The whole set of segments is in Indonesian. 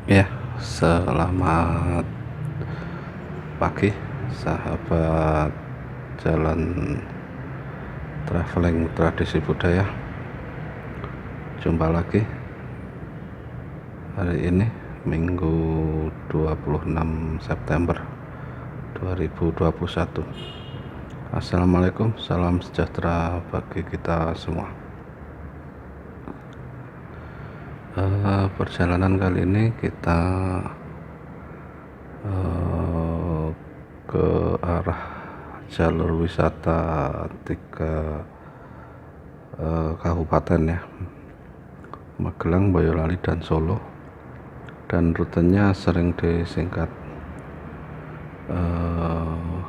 Ya, selamat pagi sahabat jalan traveling tradisi budaya. Jumpa lagi hari ini Minggu 26 September 2021. Assalamualaikum, salam sejahtera bagi kita semua. Perjalanan kali ini kita ke arah jalur wisata 3 kabupaten ya, Magelang, Boyolali, dan Solo, dan rutenya sering disingkat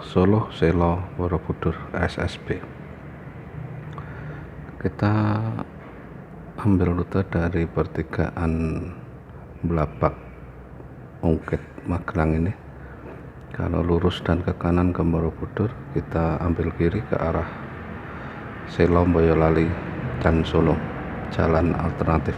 Solo, Selo, Borobudur, SSB. Kita ambil rute dari pertigaan Blapak, Ungkit, Magelang ini. Kalau lurus dan ke kanan ke Borobudur, kita ambil kiri ke arah Selo, Boyolali, dan Solo, jalan alternatif.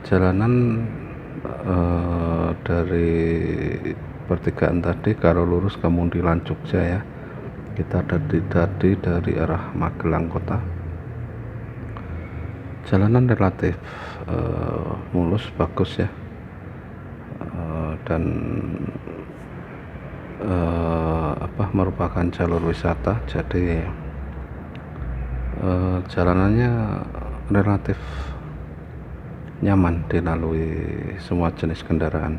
Jalanan dari pertigaan tadi kalau lurus ke Mundilan, Jogja ya, kita tadi dari arah Magelang kota. Jalanan relatif mulus, bagus ya, dan merupakan jalur wisata, jadi jalanannya relatif nyaman dilalui semua jenis kendaraan.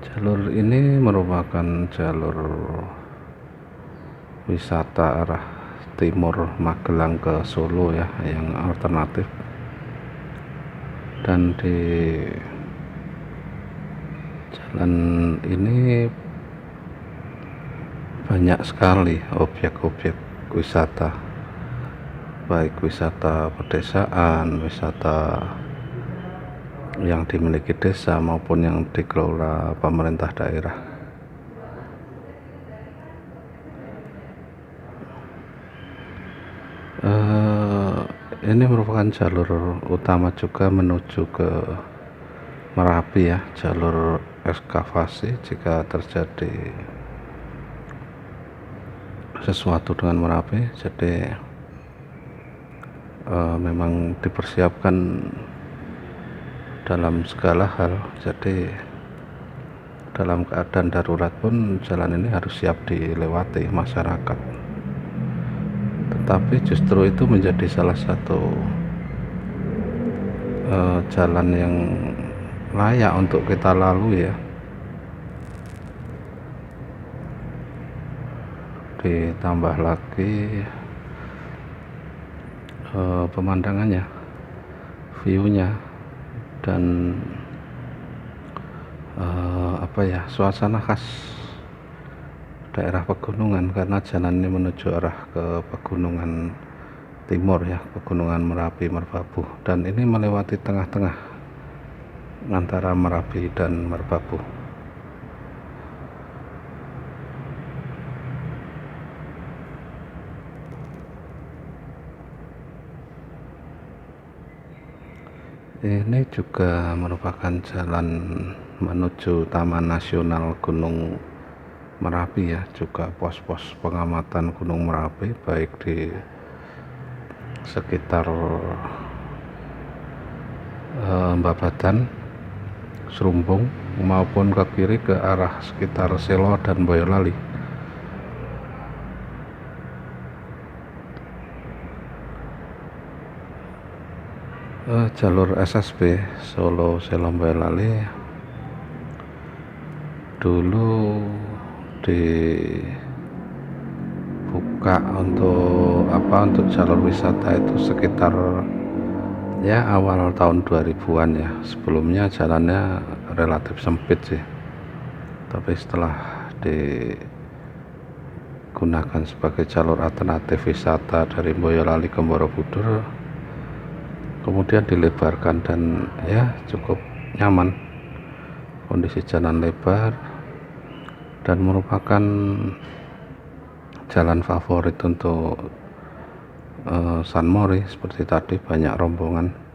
Jalur ini merupakan jalur wisata arah timur Magelang ke Solo ya, yang alternatif, dan di jalan ini banyak sekali objek-objek wisata, baik wisata pedesaan, wisata yang dimiliki desa maupun yang dikelola pemerintah daerah. Ini merupakan jalur utama juga menuju ke Merapi ya, jalur ekskavasi jika terjadi sesuatu dengan Merapi. Jadi memang dipersiapkan dalam segala hal, jadi dalam keadaan darurat pun jalan ini harus siap dilewati masyarakat. Tetapi justru itu menjadi salah satu jalan yang layak untuk kita lalui ya. Ditambah lagi pemandangannya, view-nya, dan suasana khas daerah pegunungan, karena jalan ini menuju arah ke pegunungan timur ya, pegunungan Merapi, Merbabu, dan ini melewati tengah-tengah antara Merapi dan Merbabu. Ini juga merupakan jalan menuju Taman Nasional Gunung Merapi ya, juga pos-pos pengamatan Gunung Merapi, baik di sekitar Babadan, Serumbung, maupun ke kiri ke arah sekitar Selo dan Boyolali. Jalur SSB Solo, Selo, Boyolali dulu dibuka untuk jalur wisata itu sekitar ya awal tahun 2000-an ya. Sebelumnya jalannya relatif sempit sih, tapi setelah digunakan sebagai jalur alternatif wisata dari Boyolali ke Borobudur, kemudian dilebarkan dan ya cukup nyaman kondisi jalan lebar dan merupakan jalan favorit untuk San Mori. Seperti tadi banyak rombongan.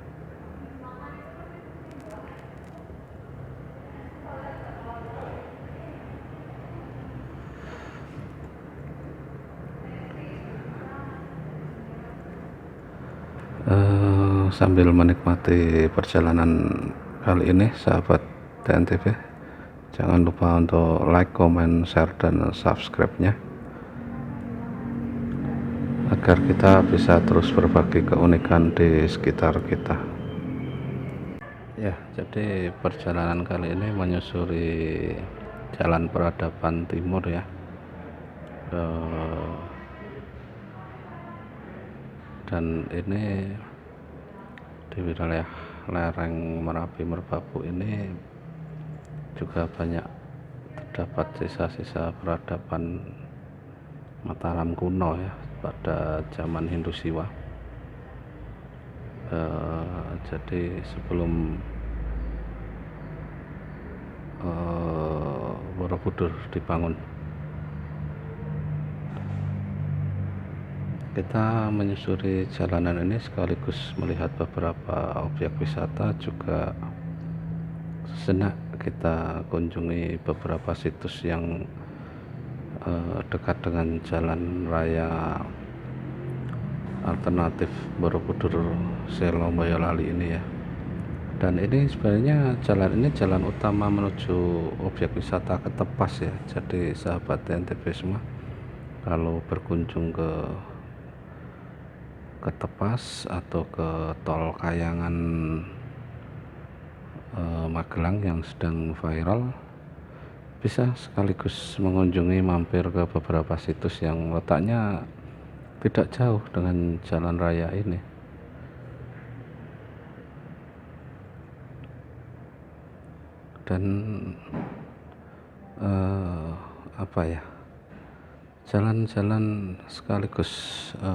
Sambil menikmati perjalanan kali ini, sahabat TNTV, jangan lupa untuk like, comment, share, dan subscribe-nya agar kita bisa terus berbagi keunikan di sekitar kita. Ya, jadi perjalanan kali ini menyusuri Jalan Peradaban Timur ya, dan ini di wilayah lereng Merapi Merbabu ini juga banyak terdapat sisa-sisa peradaban Mataram kuno ya, pada zaman Hindu Siwa. Jadi sebelum Borobudur dibangun, kita menyusuri jalanan ini sekaligus melihat beberapa objek wisata, juga sejenak kita kunjungi beberapa situs yang dekat dengan jalan raya alternatif Borobudur Selo Boyolali ini ya. Dan ini sebenarnya jalan utama menuju objek wisata Ketepas ya. Jadi sahabat TNTV semua, kalau berkunjung ke Ketepas atau ke Tol Kayangan Magelang yang sedang viral, bisa sekaligus mengunjungi mampir ke beberapa situs yang letaknya tidak jauh dengan jalan raya ini. Dan jalan-jalan sekaligus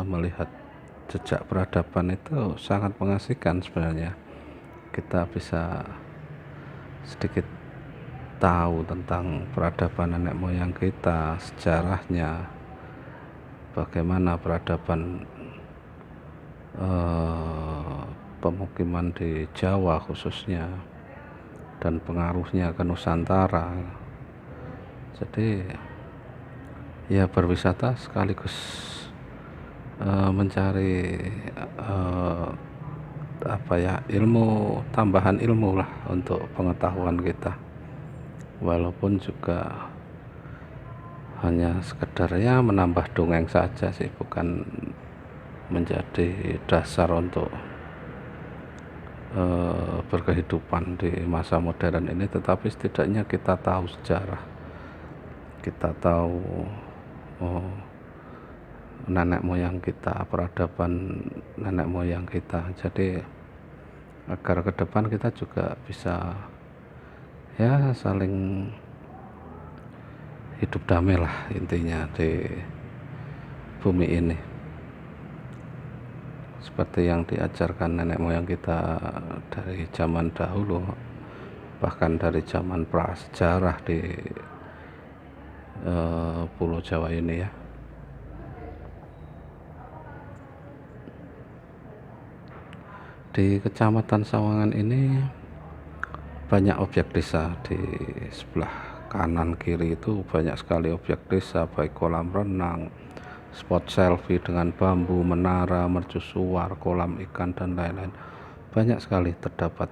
melihat jejak peradaban itu sangat mengasihkan sebenarnya. Kita bisa sedikit tahu tentang peradaban nenek moyang kita, sejarahnya, bagaimana peradaban pemukiman di Jawa khususnya, dan pengaruhnya ke Nusantara. Jadi ya, berwisata sekaligus mencari tambahan ilmu lah untuk pengetahuan kita, walaupun juga hanya sekedar ya menambah dongeng saja sih, bukan menjadi dasar untuk berkehidupan di masa modern ini. Tetapi setidaknya kita tahu sejarah, kita tahu nenek moyang kita, peradaban nenek moyang kita. Jadi agar ke depan kita juga bisa ya saling hidup damai lah intinya di bumi ini, seperti yang diajarkan nenek moyang kita dari zaman dahulu, bahkan dari zaman prasejarah di Pulau Jawa ini ya. Di Kecamatan Sawangan ini banyak objek desa. Di sebelah kanan kiri itu banyak sekali objek desa, baik kolam renang, spot selfie dengan bambu, menara, mercusuar, kolam ikan, dan lain-lain. Banyak sekali terdapat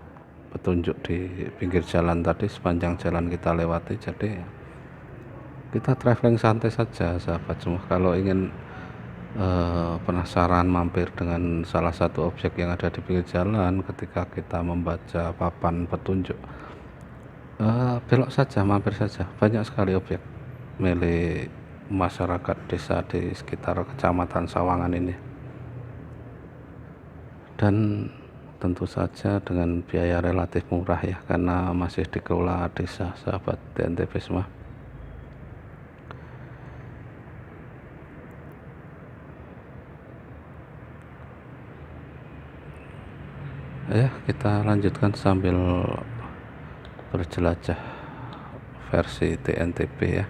petunjuk di pinggir jalan tadi, sepanjang jalan kita lewati. Jadi kita traveling santai saja sahabat semua. Kalau ingin penasaran mampir dengan salah satu objek yang ada di pinggir jalan, ketika kita membaca papan petunjuk, belok saja, mampir saja. Banyak sekali objek milik masyarakat desa di sekitar Kecamatan Sawangan ini, dan tentu saja dengan biaya relatif murah ya, karena masih dikelola desa, sahabat TNTV semua. Ya, kita lanjutkan sambil berjelajah versi TNTB ya.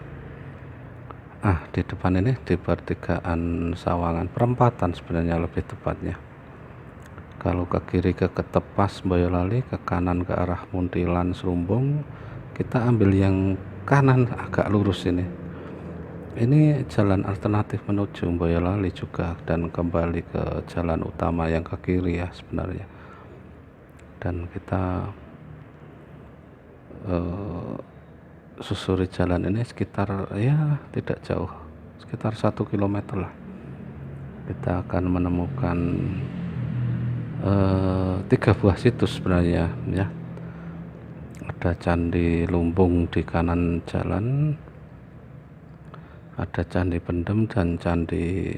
Di depan ini di pertigaan Sawangan, perempatan sebenarnya lebih tepatnya. Kalau ke kiri ke Ketepas Boyolali, ke kanan ke arah Muntilan Serumbung, kita ambil yang kanan agak lurus ini. Ini jalan alternatif menuju Boyolali juga, dan kembali ke jalan utama yang ke kiri ya sebenarnya. Dan kita susuri jalan ini sekitar ya tidak jauh, sekitar 1 kilometer lah. Kita akan menemukan 3 buah situs sebenarnya ya. Ada Candi Lumbung di kanan jalan, ada Candi Pendem, dan Candi,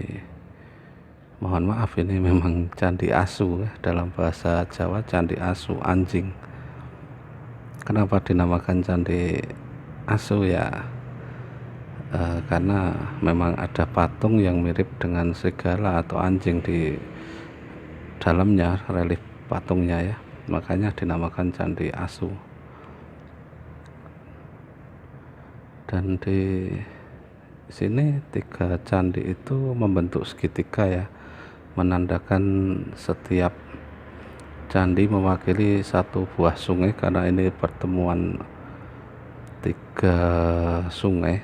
mohon maaf ini memang Candi Asu ya, dalam bahasa Jawa Candi Asu, anjing. Kenapa dinamakan Candi Asu ya? Karena memang ada patung yang mirip dengan serigala atau anjing di dalamnya, relief patungnya ya, makanya dinamakan Candi Asu. Dan di sini 3 candi itu membentuk segitiga ya, menandakan setiap candi mewakili 1 buah sungai, karena ini pertemuan 3 sungai,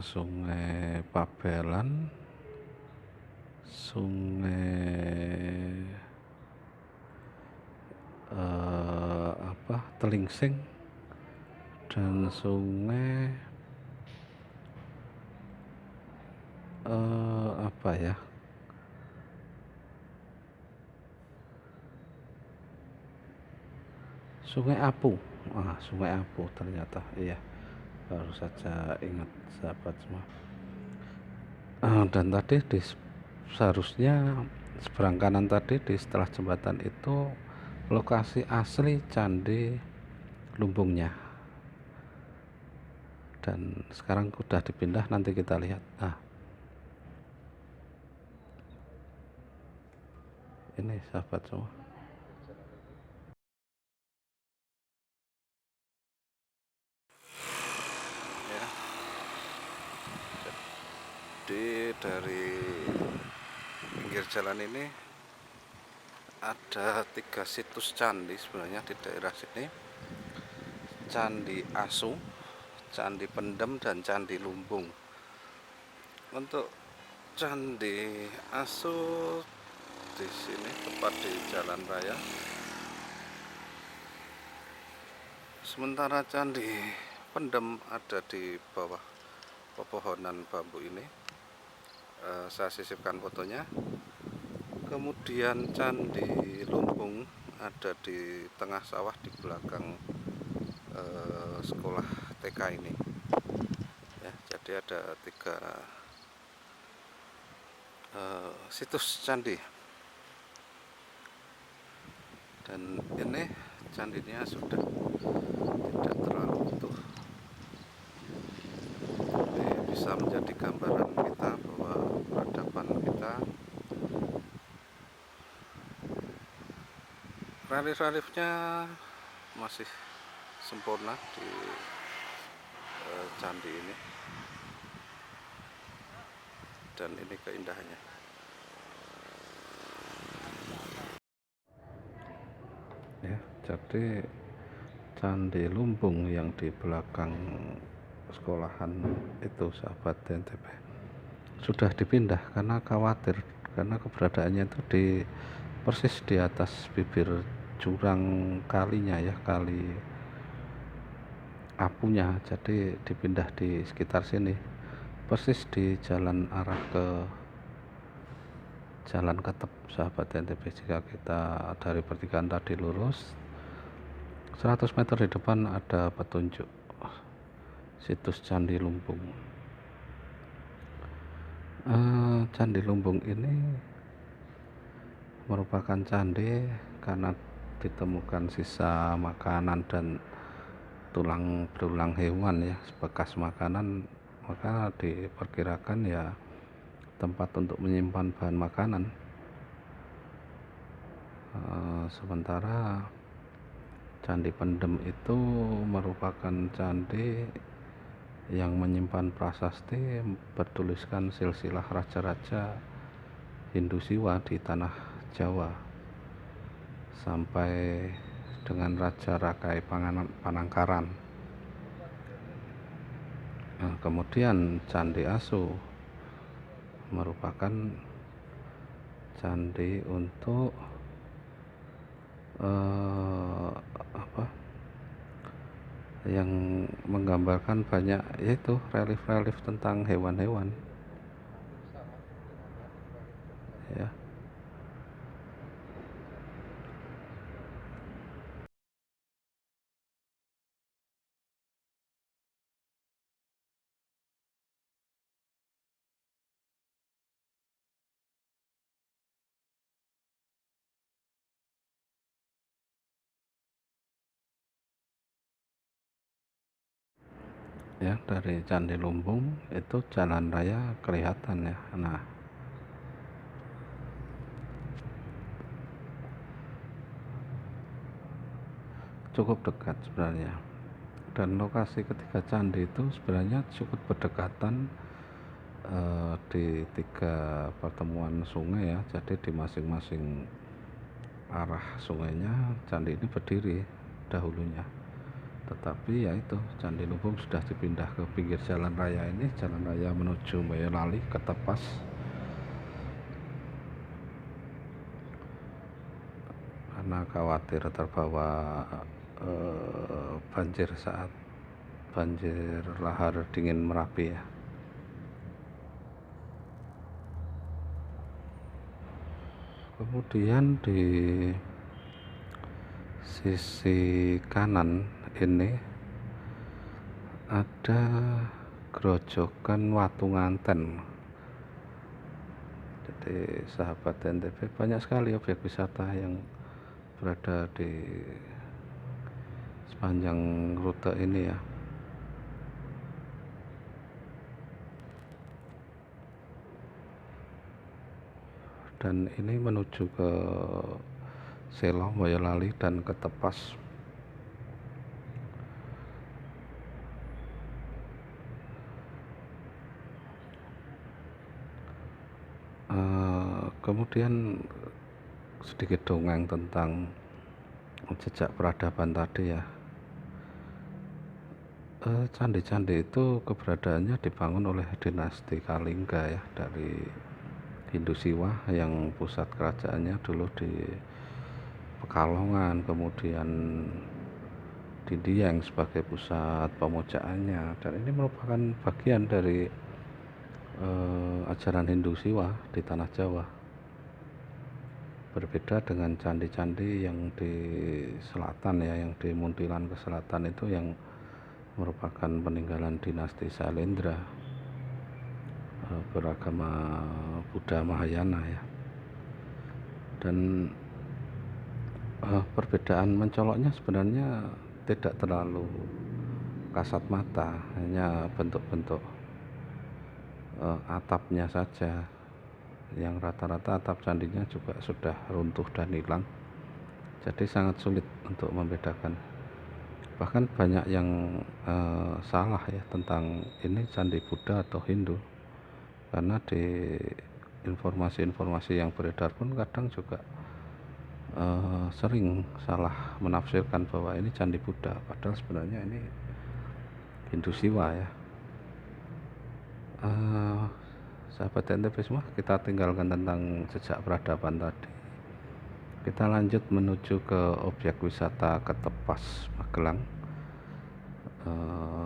Sungai Pabelan, Sungai Telingsing, dan Sungai Sungai Apu. Sungai Apu ternyata, iya, baru saja ingat sahabat semua. Dan tadi seharusnya seberang kanan tadi, di setelah jembatan itu lokasi asli Candi Lumbungnya, dan sekarang sudah dipindah, nanti kita lihat. Ini sahabat semua, ya. Jadi dari pinggir jalan ini ada 3 situs candi sebenarnya di daerah sini: Candi Asu, Candi Pendem, dan Candi Lumbung. Untuk Candi Asu di sini tepat di jalan raya, sementara Candi Pendem ada di bawah pepohonan bambu ini. Saya sisipkan fotonya. Kemudian Candi Lumbung ada di tengah sawah di belakang sekolah TK ini ya. Jadi ada 3 situs candi, dan ini candinya sudah tidak terlalu utuh. Ini bisa menjadi gambaran kita bahwa peradaban kita, relief-reliefnya masih sempurna di candi ini, dan ini keindahannya ya. Jadi Candi Lumbung yang di belakang sekolahan itu sahabat TNTB sudah dipindah karena khawatir, karena keberadaannya itu persis di atas bibir jurang kalinya ya, Kali Apunya. Jadi dipindah di sekitar sini, persis di jalan arah ke Jalan Ketep sahabat NTB. Jika kita dari pertigaan tadi lurus 100 meter di depan ada petunjuk situs Candi Lumbung. Candi Lumbung ini merupakan candi karena ditemukan sisa makanan dan tulang belulang hewan ya, bekas makanan, maka diperkirakan ya tempat untuk menyimpan bahan makanan. Sementara Candi Pendem itu merupakan candi yang menyimpan prasasti bertuliskan silsilah raja-raja Hindu Siwa di tanah Jawa sampai dengan Raja Rakai Panangkaran. Nah, kemudian Candi Asu merupakan candi untuk yang menggambarkan banyak, yaitu relief-relief tentang hewan-hewan ya. Ya, dari Candi Lumbung itu jalan raya kelihatan ya. Nah, cukup dekat sebenarnya, dan lokasi ketiga candi itu sebenarnya cukup berdekatan di 3 pertemuan sungai ya. Jadi di masing-masing arah sungainya candi ini berdiri dahulunya. Tetapi ya itu, Candi Lumbung sudah dipindah ke pinggir jalan raya ini, jalan raya menuju Boyolali ke Tepas, karena khawatir terbawa banjir saat banjir lahar dingin Merapi ya. Kemudian di sisi kanan ini ada Grojogan Watu Nganten. Jadi sahabat NTB, banyak sekali objek wisata yang berada di sepanjang rute ini ya. Dan ini menuju ke Selo, Boyolali, dan ke Tepas. Kemudian sedikit dongeng tentang jejak peradaban tadi ya. Candi-candi itu keberadaannya dibangun oleh dinasti Kalingga ya, dari Hindu Siwa, yang pusat kerajaannya dulu di Pekalongan, kemudian di Dieng sebagai pusat pemujaannya, dan ini merupakan bagian dari ajaran Hindu Siwa di tanah Jawa. Berbeda dengan candi-candi yang di selatan ya, yang di Muntilan ke selatan itu yang merupakan peninggalan dinasti Sailendra beragama Buddha Mahayana ya. Dan perbedaan mencoloknya sebenarnya tidak terlalu kasat mata, hanya bentuk-bentuk atapnya saja, yang rata-rata atap candinya juga sudah runtuh dan hilang, jadi sangat sulit untuk membedakan. Bahkan banyak yang salah ya tentang ini candi Buddha atau Hindu, karena di informasi-informasi yang beredar pun kadang juga sering salah menafsirkan bahwa ini candi Buddha, padahal sebenarnya ini Hindu Siwa ya. Sahabat NTB semua, kita tinggalkan tentang jejak peradaban tadi. Kita lanjut menuju ke objek wisata Ketepas, Magelang.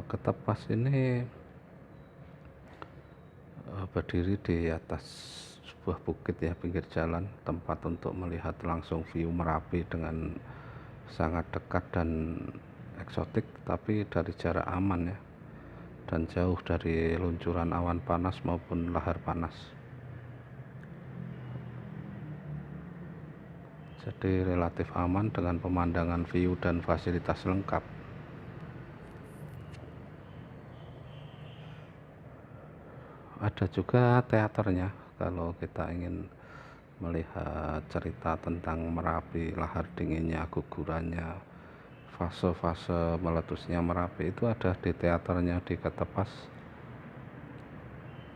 Ketepas ini berdiri di atas sebuah bukit ya, pinggir jalan, tempat untuk melihat langsung view Merapi dengan sangat dekat dan eksotik, tapi dari jarak aman ya, dan jauh dari luncuran awan panas maupun lahar panas. Jadi relatif aman dengan pemandangan view dan fasilitas lengkap. Ada juga teaternya kalau kita ingin melihat cerita tentang Merapi, lahar dinginnya, gugurannya, fase-fase meletusnya Merapi itu ada di teaternya di Ketepas,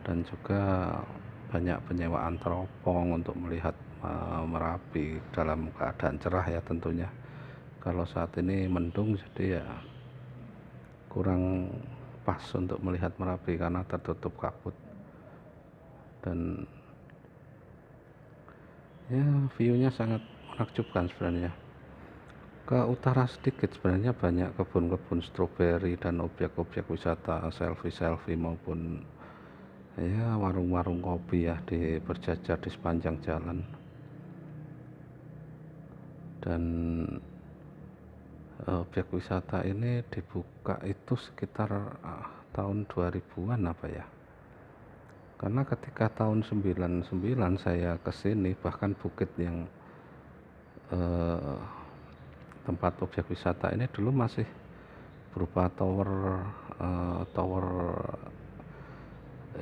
dan juga banyak penyewaan teropong untuk melihat Merapi dalam keadaan cerah ya tentunya. Kalau saat ini mendung, jadi ya kurang pas untuk melihat Merapi karena tertutup kabut, dan ya view-nya sangat menakjubkan sebenarnya. Ke utara sedikit sebenarnya banyak kebun-kebun stroberi dan objek-objek wisata selfie-selfie maupun ya warung-warung kopi ya berjajar di sepanjang jalan. Dan objek wisata ini dibuka itu sekitar tahun 2000-an apa ya, karena ketika tahun 99 saya kesini, bahkan bukit yang tempat objek wisata ini dulu masih berupa tower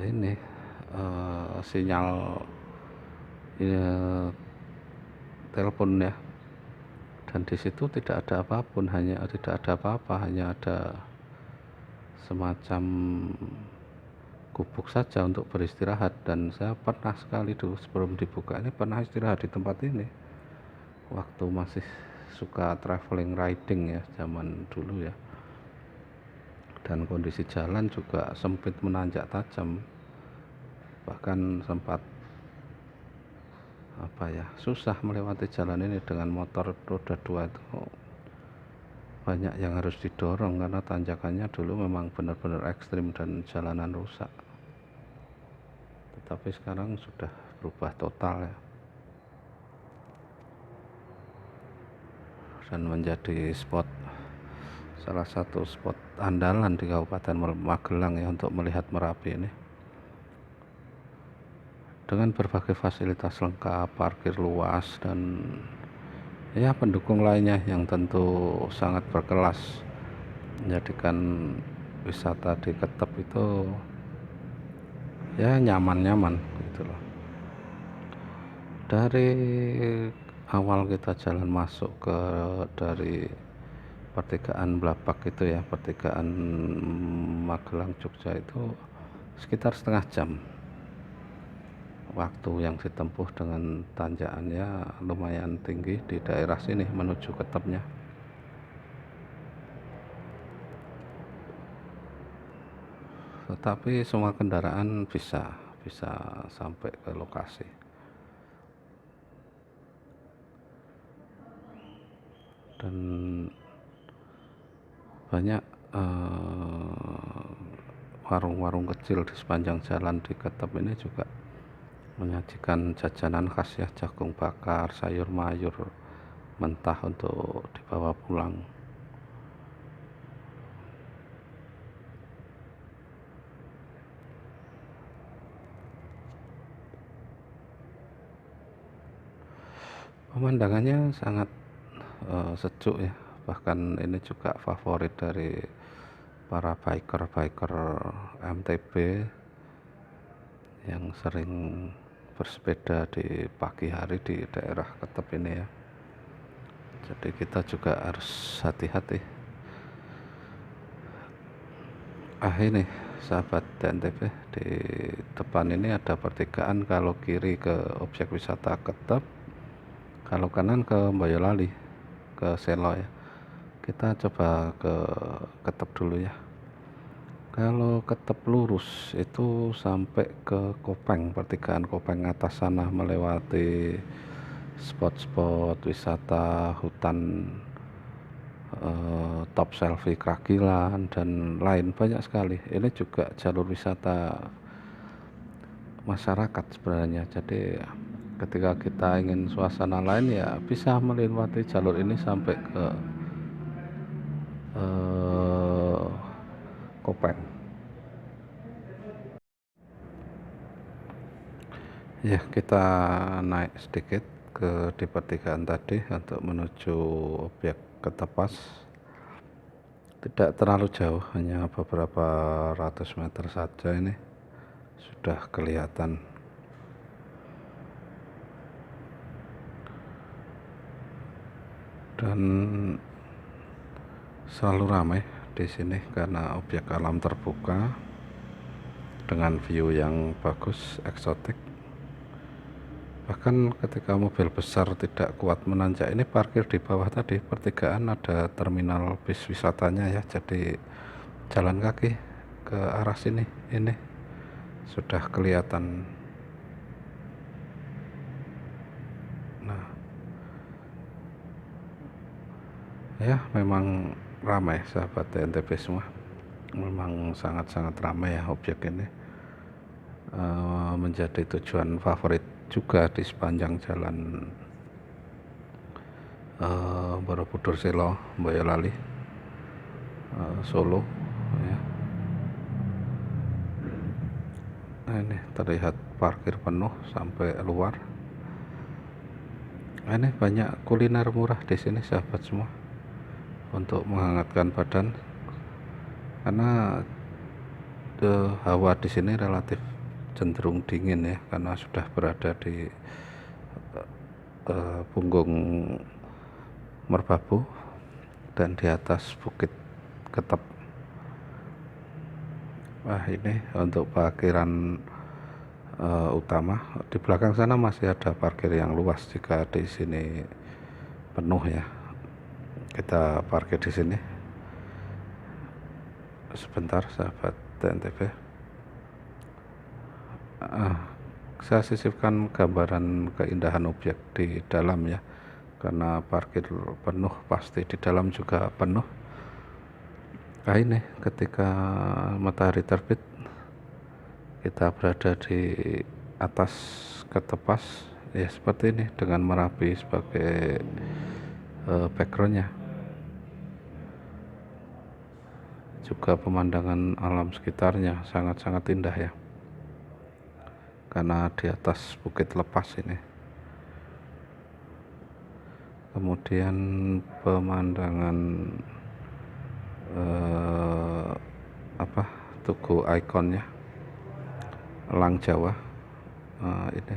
ini sinyal telepon ya, dan di situ tidak ada apapun, tidak ada apa-apa, hanya ada semacam gubuk saja untuk beristirahat. Dan saya pernah sekali dulu sebelum dibuka ini pernah istirahat di tempat ini waktu masih suka traveling riding ya zaman dulu ya, dan kondisi jalan juga sempit menanjak tajam, bahkan sempat susah melewati jalan ini dengan motor roda 2 itu banyak yang harus didorong karena tanjakannya dulu memang benar-benar ekstrim dan jalanan rusak. Tetapi sekarang sudah berubah total ya, dan menjadi salah satu spot andalan di Kabupaten Magelang ya untuk melihat Merapi ini, dengan berbagai fasilitas lengkap, parkir luas, dan ya pendukung lainnya yang tentu sangat berkelas, menjadikan wisata di Ketep itu ya nyaman-nyaman gitu loh. Dari awal kita jalan masuk dari pertigaan Blapak itu ya, pertigaan Magelang Jogja itu sekitar setengah jam waktu yang ditempuh, dengan tanjakannya lumayan tinggi di daerah sini menuju Ketepnya. Tetapi semua kendaraan bisa sampai ke lokasi, dan banyak warung-warung kecil di sepanjang jalan di Ketep ini juga menyajikan jajanan khas ya, jagung bakar, sayur mayur mentah untuk dibawa pulang. Pemandangannya sangat sejuk ya, bahkan ini juga favorit dari para biker MTB yang sering bersepeda di pagi hari di daerah Ketep ini ya. Jadi kita juga harus hati-hati. Ini sahabat TNTB, di depan ini ada pertigaan, kalau kiri ke objek wisata Ketep, kalau kanan ke Boyolali, ke Selo ya. Kita coba ke Ketep dulu ya. Kalau Ketep lurus itu sampai ke Kopeng, pertigaan Kopeng atas sana, melewati spot-spot wisata hutan, top selfie Kragilan, dan lain banyak sekali. Ini juga jalur wisata masyarakat sebenarnya. Jadi ketika kita ingin suasana lain ya bisa melewati jalur ini sampai ke Kopeng ya. Kita naik sedikit di pertigaan tadi untuk menuju objek Ketepas. Tidak terlalu jauh, hanya beberapa ratus meter saja ini sudah kelihatan. Dan selalu ramai di sini karena objek alam terbuka dengan view yang bagus, eksotik. Bahkan ketika mobil besar tidak kuat menanjak ini, parkir di bawah tadi pertigaan ada terminal bis wisatanya ya, jadi jalan kaki ke arah sini ini sudah kelihatan. Nah ya, memang ramai sahabat TNTB semua, memang sangat-sangat ramai ya objek ini. Menjadi tujuan favorit juga di sepanjang jalan Borobudur Selo Boyolali Solo ya. Nah, ini terlihat parkir penuh sampai luar. Nah, ini banyak kuliner murah di sini sahabat semua untuk menghangatkan badan, karena hawa di sini relatif cenderung dingin ya, karena sudah berada di punggung Merbabu dan di atas Bukit Ketep. Wah, ini untuk parkiran utama. Di belakang sana masih ada parkir yang luas jika di sini penuh ya. Kita parkir di sini sebentar sahabat TNTB. Saya sisipkan gambaran keindahan objek di dalam ya, karena parkir penuh pasti di dalam juga penuh. Nah, ini ketika matahari terbit kita berada di atas Ketepas ya, seperti ini dengan Merapi sebagai backgroundnya. Juga pemandangan alam sekitarnya sangat-sangat indah ya, karena di atas Bukit Lepas ini. Kemudian pemandangan Tugu ikonnya Elang Jawa ini,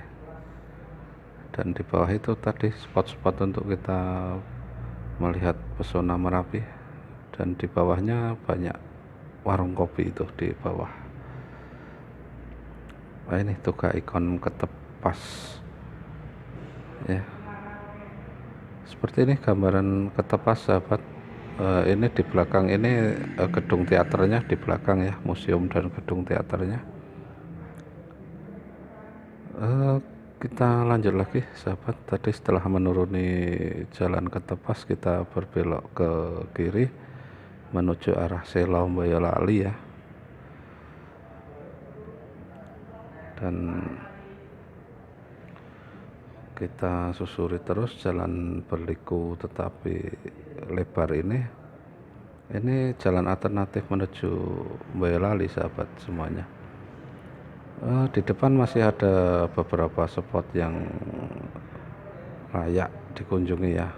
dan di bawah itu tadi spot-spot untuk kita melihat pesona Merapi, dan di bawahnya banyak warung kopi itu di bawah. Nah, ini Tugu ikon Ketepas ya, seperti ini gambaran Ketepas sahabat. Ini di belakang ini gedung teaternya di belakang ya, museum dan gedung teaternya. Kita lanjut lagi sahabat. Tadi setelah menuruni jalan Ketepas, kita berbelok ke kiri menuju arah Selo Boyolali ya, dan kita susuri terus jalan berliku tetapi lebar ini jalan alternatif menuju Boyolali sahabat semuanya. Di depan masih ada beberapa spot yang layak dikunjungi ya,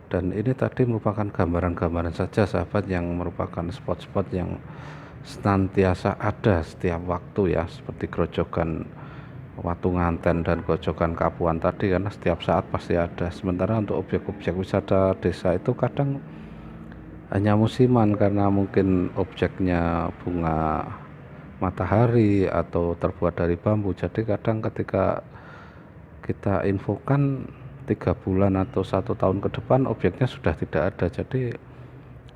dan ini tadi merupakan gambaran-gambaran saja sahabat, yang merupakan spot-spot yang senantiasa ada setiap waktu ya, seperti Grojogan Watu Nganten dan Grojogan Kapuan tadi, karena setiap saat pasti ada. Sementara untuk objek-objek wisata desa itu kadang hanya musiman, karena mungkin objeknya bunga matahari atau terbuat dari bambu, jadi kadang ketika kita infokan 3 bulan atau 1 tahun ke depan objeknya sudah tidak ada, jadi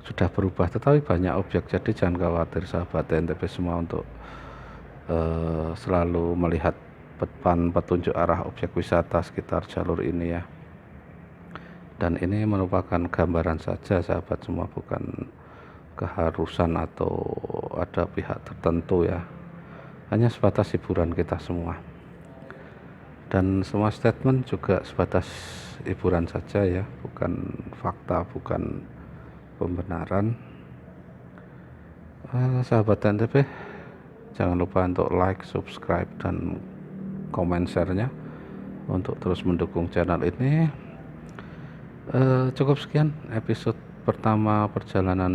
sudah berubah. Tetapi banyak objek, jadi jangan khawatir sahabat TNTB semua untuk selalu melihat petunjuk arah objek wisata sekitar jalur ini ya. Dan ini merupakan gambaran saja sahabat semua, bukan keharusan atau ada pihak tertentu ya, hanya sebatas hiburan kita semua, dan semua statement juga sebatas hiburan saja ya, bukan fakta, bukan pembenaran. Sahabat TNTB, jangan lupa untuk like, subscribe, dan komen share-nya untuk terus mendukung channel ini. Cukup sekian episode pertama perjalanan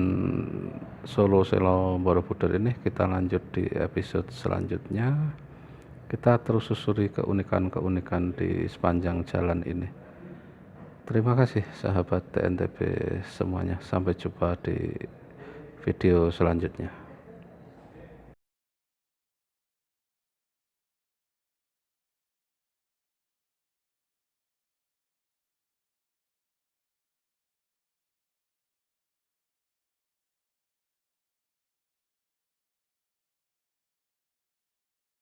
Solo Selo Borobudur ini. Kita lanjut di episode selanjutnya, kita terus susuri keunikan-keunikan di sepanjang jalan ini. Terima kasih sahabat TNTB semuanya, sampai jumpa di video selanjutnya.